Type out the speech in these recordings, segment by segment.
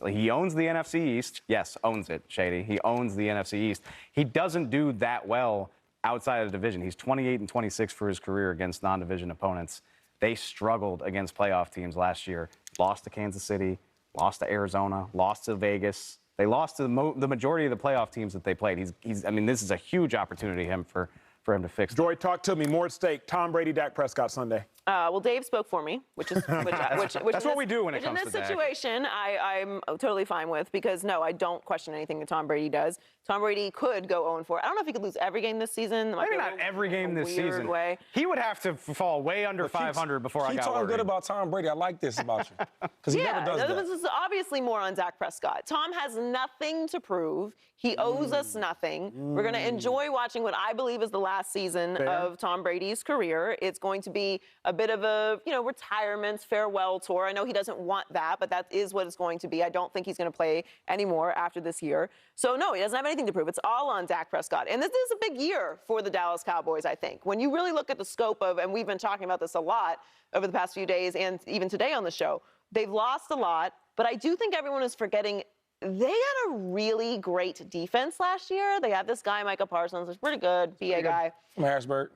offense. He owns the NFC East. Yes, owns it, Shady. He owns the NFC East. He doesn't do that well outside of the division. He's 28-26 for his career against non-division opponents. They struggled against playoff teams last year. Lost to Kansas City, lost to Arizona, lost to Vegas. They lost to the majority of the playoff teams that they played. I mean, this is a huge opportunity for him to fix. Joy, talk to me. More at stake. Tom Brady, Dak Prescott Sunday. Well, Dave spoke for me, which that's what we do when it comes to Dak. In this situation, I'm totally fine with, because, no, I don't question anything that Tom Brady does. Tom Brady could go 0-4. I don't know if he could lose every game this season. Maybe not every game this season. Way. He would have to fall way under 500 before I got worried. Keep talking good about Tom Brady. I like this about you. Because he never does that. This is obviously more on Dak Prescott. Tom has nothing to prove. He owes us nothing. We're going to enjoy watching what I believe is the last season of Tom Brady's career. It's going to be a bit of a, retirement, farewell tour. I know he doesn't want that, but that is what it's going to be. I don't think he's going to play anymore after this year. So, no, he doesn't have anything to prove. It's all on Dak Prescott. And this is a big year for the Dallas Cowboys, I think. When you really look at the scope of, and we've been talking about this a lot over the past few days and even today on the show, they've lost a lot, but I do think everyone is forgetting they had a really great defense last year. They had this guy, Micah Parsons, who's pretty good, PA guy. From Harrisburg.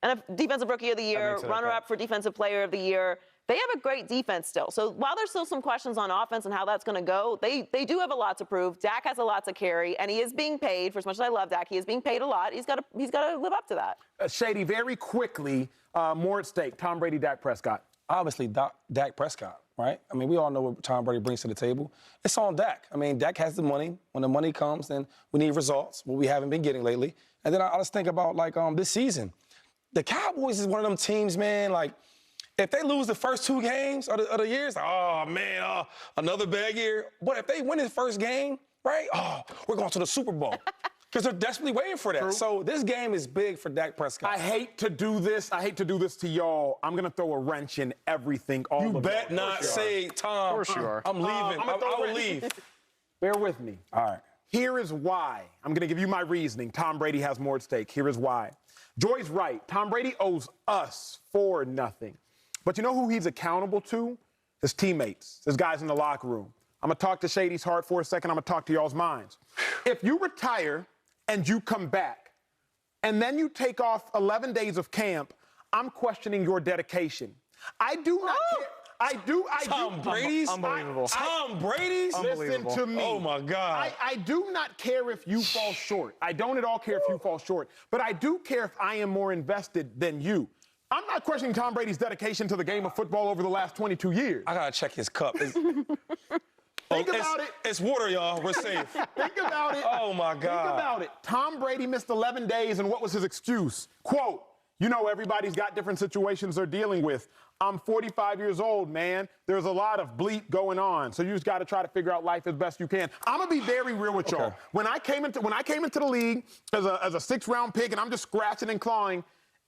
And a defensive rookie of the year, runner-up for defensive player of the year. They have a great defense still. So while there's still some questions on offense and how that's going to go, they do have a lot to prove. Dak has a lot to carry, and he is being paid. For as much as I love Dak, he is being paid a lot. He's got to live up to that. Shady, very quickly, more at stake. Tom Brady, Dak Prescott. Obviously, Dak Prescott, right? I mean, we all know what Tom Brady brings to the table. It's on Dak. I mean, Dak has the money. When the money comes, then we need results, what we haven't been getting lately. And then I just think about, this season. The Cowboys is one of them teams, man, if they lose the first 2 games of the year, it's like, oh, man, another bad year. But if they win the first game, right, we're going to the Super Bowl. Because they're desperately waiting for that. True. So this game is big for Dak Prescott. I hate to do this. I hate to do this to y'all. I'm going to throw a wrench in everything. You bet not say, Tom, of course you are. I'm leaving. I will leave. Bear with me. All right. Here is why. I'm going to give you my reasoning. Tom Brady has more at stake. Here is why. Joy's right. Tom Brady owes us nothing. But you know who he's accountable to? His teammates, his guys in the locker room. I'm going to talk to Shady's heart for a second. I'm going to talk to y'all's minds. If you retire and you come back, and then you take off 11 days of camp, I'm questioning your dedication. I do not care. Tom Brady's? Unbelievable. Tom Brady's? Listen to me. Oh, my God. I do not care if you fall short. I don't at all care if you fall short. But I do care if I am more invested than you. I'm not questioning Tom Brady's dedication to the game of football over the last 22 years. I got to check his cup. Think about it. It's water, y'all. We're safe. Think about it. Oh, my God. Think about it. Tom Brady missed 11 days, and what was his excuse? Quote, everybody's got different situations they're dealing with. I'm 45 years old, man. There's a lot of bleep going on, so you just got to try to figure out life as best you can. I'm gonna be very real with y'all. When I came into the league as a 6th-round pick, and I'm just scratching and clawing,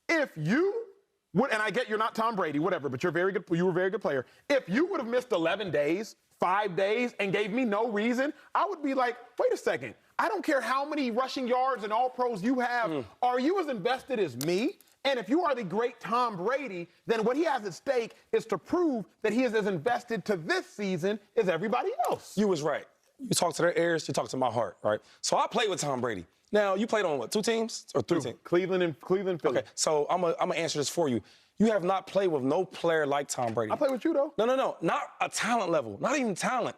if you would, and I get you're not Tom Brady, whatever, but you're very good. You were a very good player. If you would have missed 11 days, 5 days, and gave me no reason, I would be like, wait a second. I don't care how many rushing yards and all pros you have. Are you as invested as me? And if you are the great Tom Brady, then what he has at stake is to prove that he is as invested to this season as everybody else. You was right. You talk to their ears, you talk to my heart, right? So I played with Tom Brady. Now, you played on what, 2 teams or 3 teams? Cleveland, Philly. Okay, so I'm gonna answer this for you. You have not played with no player like Tom Brady. I play with you, though. No. Not a talent level. Not even talent.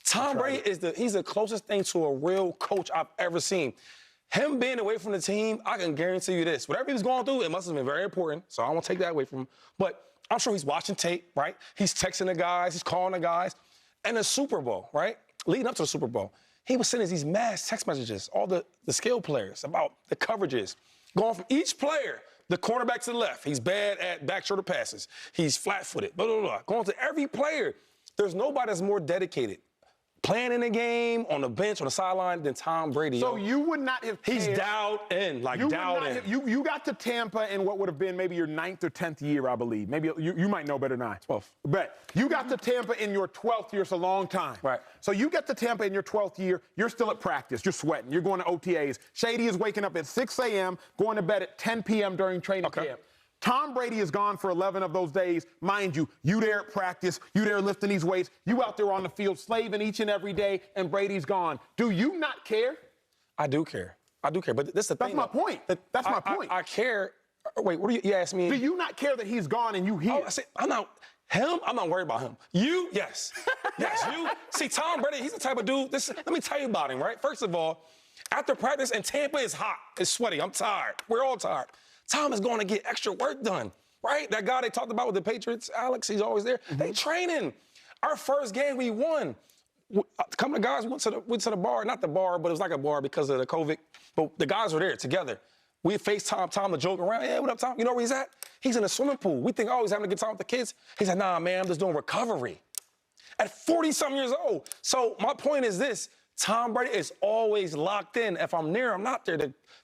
Tom Brady he's the closest thing to a real coach I've ever seen. Him being away from the team, I can guarantee you this. Whatever he was going through, it must have been very important, so I won't take that away from him. But I'm sure he's watching tape, right? He's texting the guys, he's calling the guys. And the Super Bowl, right? Leading up to the Super Bowl, he was sending these mass text messages, all the skill players, about the coverages. Going from each player, the cornerback to the left, he's bad at back shoulder passes. He's flat-footed, blah, blah, blah. Going to every player. There's nobody that's more dedicated playing in the game, on the bench, on the sideline, than Tom Brady. So you would not have cared. He's dialed in, dialed in. You got to Tampa in what would have been maybe your 9th or 10th year, I believe. Maybe you might know better than I. 12th. But you got to Tampa in your 12th year. It's a long time. Right. So you get to Tampa in your 12th year. You're still at practice. You're sweating. You're going to OTAs. Shady is waking up at 6 a.m., going to bed at 10 p.m. during training camp. Tom Brady is gone for 11 of those days. Mind you, you there at practice, you there lifting these weights, you out there on the field slaving each and every day, and Brady's gone. Do you not care? I do care. I do care. But this is the That's thing. my point. That's my point. I care. Wait, what do you asked me? Do you not care that he's gone and you here? Oh, I said, I'm not worried about him. You, yes. Yes, you. See, Tom Brady, he's the type of dude, let me tell you about him, right? First of all, after practice in Tampa, it's hot, it's sweaty, I'm tired. We're all tired. Tom is going to get extra work done, right? That guy they talked about with the Patriots, Alex, he's always there. They training. Our first game, we won. A couple of guys went to the bar, not the bar, but it was like a bar because of the COVID. But the guys were there together. We FaceTime Tom to joke around. Yeah, what up, Tom? You know where he's at? He's in the swimming pool. We think, oh, he's having a good time with the kids. He said, nah, man, I'm just doing recovery. At 40-something years old. So my point is this. Tom Brady is always locked in. If I'm near, I'm not there.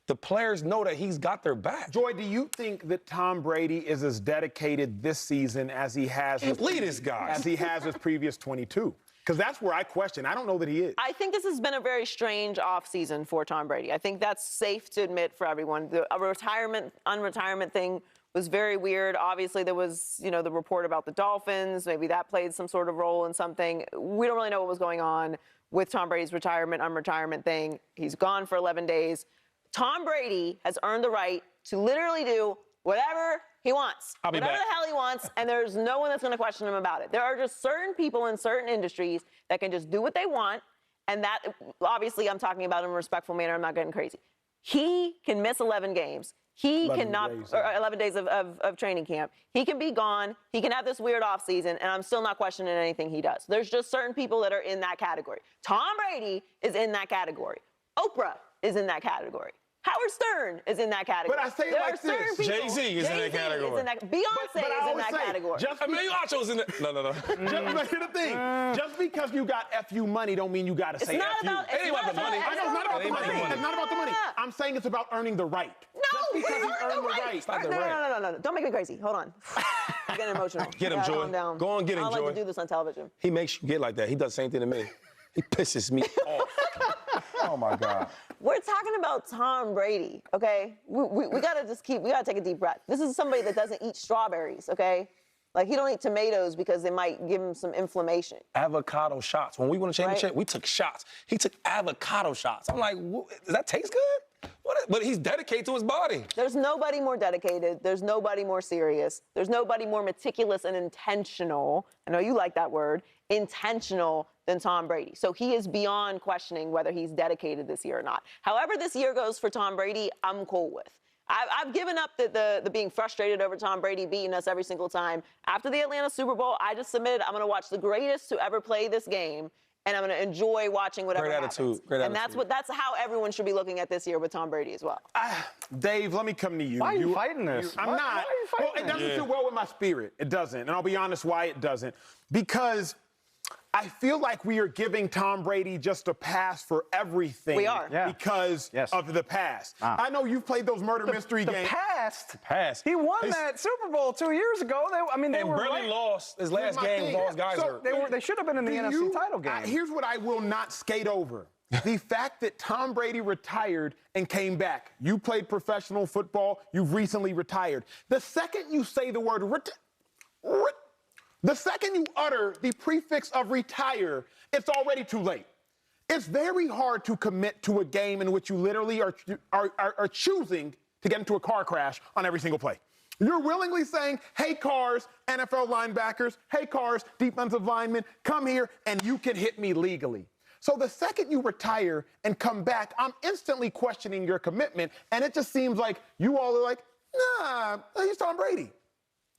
The players know that he's got their back. Joy, do you think that Tom Brady is as dedicated this season as he has Lead this guy. as he has his previous 22? Because that's where I question. I don't know that he is. I think this has been a very strange offseason for Tom Brady. I think that's safe to admit for everyone. The unretirement thing was very weird. Obviously, there was, the report about the Dolphins. Maybe that played some sort of role in something. We don't really know what was going on with Tom Brady's unretirement thing. He's gone for 11 days. Tom Brady has earned the right to literally do whatever he wants. Whatever the hell he wants, and there's no one that's going to question him about it. There are just certain people in certain industries that can just do what they want, and that, obviously, I'm talking about in a respectful manner. I'm not getting crazy. He can miss 11 games. He 11 days of training camp. He can be gone. He can have this weird offseason, and I'm still not questioning anything he does. There's just certain people that are in that category. Tom Brady is in that category. Oprah is in that category. Howard Stern is in that category. But I say it like this. Jay-Z is in that category. Beyonce is in that category. Emilio Acho's in there. No. Here's the thing. Just because you got FU money don't mean you got to say FU. It ain't about the money. I know it's not about the money. It's not about the money. I'm saying it's about earning the right. No, just because you earn the right. It's not the right. No. Don't make me crazy. Hold on. I'm getting emotional. Get him, Joy. Go on, get him, Joy. I don't like to do this on television. He makes you get like that. He does the same thing to me. He pisses me off. Oh, my God. We're talking about Tom Brady, okay? We gotta take a deep breath. This is somebody that doesn't eat strawberries, okay? Like, he don't eat tomatoes because they might give him some inflammation. Avocado shots. When we won a championship, we took shots. He took avocado shots. I'm like, does that taste good? But he's dedicated to his body. There's nobody more dedicated. There's nobody more serious. There's nobody more meticulous and intentional. I know you like that word. Intentional than Tom Brady. So he is beyond questioning whether he's dedicated this year or not. However this year goes for Tom Brady, I'm cool with. I've given up the being frustrated over Tom Brady beating us every single time. After the Atlanta Super Bowl, I just submitted I'm going to watch the greatest to ever play this game, and I'm going to enjoy watching whatever happens. Great and attitude. that's how everyone should be looking at this year with Tom Brady as well. Dave, let me come to you. Why are you fighting this? I'm not. Why are you fighting Well, it doesn't sit well with my spirit. It doesn't. And I'll be honest why it doesn't. Because I feel like we are giving Tom Brady just a pass for everything. We are. Yeah. Because of the past. I know you've played those murder mystery games. Past? He won that Super Bowl 2 years ago. They were Brady lost his last game. Lost guys hurt. They should have been in the NFC title game. Here's what I will not skate over. The fact that Tom Brady retired and came back. You played professional football. You've recently retired. The second you say the word the second you utter the prefix of retire, it's already too late. It's very hard to commit to a game in which you literally are choosing to get into a car crash on every single play. You're willingly saying, hey, cars, NFL linebackers, hey, cars, defensive linemen, come here and you can hit me legally. So the second you retire and come back, I'm instantly questioning your commitment, and it just seems like you all are like, nah, he's Tom Brady.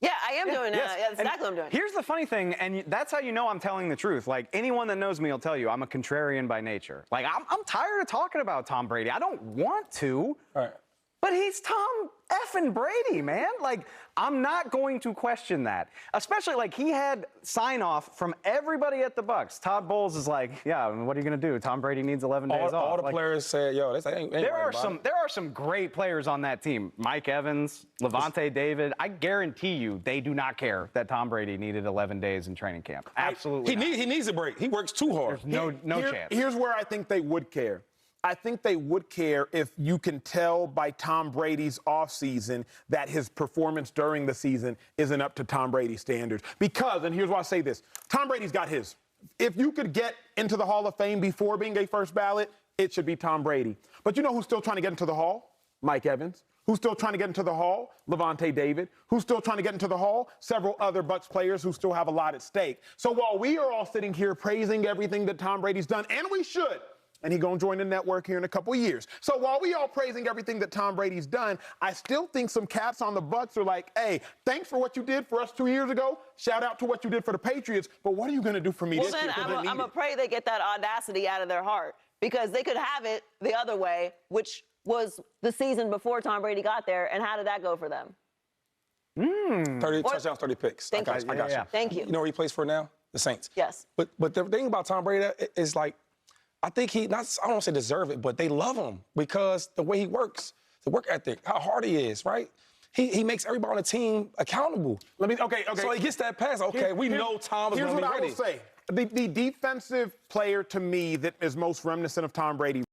Yeah, I am doing that. Yes. Yeah, that's exactly what I'm doing. Here's the funny thing, and that's how you know I'm telling the truth. Like, anyone that knows me will tell you I'm a contrarian by nature. Like, I'm tired of talking about Tom Brady. I don't want to. All right. But he's Tom effing Brady, man. Like, I'm not going to question that. Especially, like, he had sign-off from everybody at the Bucs. Todd Bowles is like, yeah, I mean, what are you going to do? Tom Brady needs 11 days off. All the players said, yo, this ain't there are some great players on that team. Mike Evans, Levante David. I guarantee you they do not care that Tom Brady needed 11 days in training camp. Absolutely He needs a break. He works too hard. There's no chance. Here's where I think they would care. I think they would care if you can tell by Tom Brady's offseason that his performance during the season isn't up to Tom Brady standards. Because, and here's why I say this, Tom Brady's got his. If you could get into the Hall of Fame before being a first ballot, it should be Tom Brady. But you know who's still trying to get into the Hall? Mike Evans. Who's still trying to get into the Hall? Levante David. Who's still trying to get into the Hall? Several other Bucs players who still have a lot at stake. So while we are all sitting here praising everything that Tom Brady's done, and we should, and he's going to join the network here in a couple of years. So while we all praising everything that Tom Brady's done, I still think some cats on the Bucs are like, hey, thanks for what you did for us 2 years ago. Shout out to what you did for the Patriots. But what are you going to do for me this year? Well, then I'm going to pray they get that audacity out of their heart, because they could have it the other way, which was the season before Tom Brady got there. And how did that go for them? 30 touchdowns, 30 picks. Thank you. I got you. Thank you. You know where he plays for now? The Saints. Yes. But the thing about Tom Brady is, like, I think I don't want to say deserve it, but they love him because the way he works, the work ethic, how hard he is, right? He makes everybody on the team accountable. Okay. So he gets that pass. Okay, we know Tom is going to be ready. Here's what I will say. The defensive player to me that is most reminiscent of Tom Brady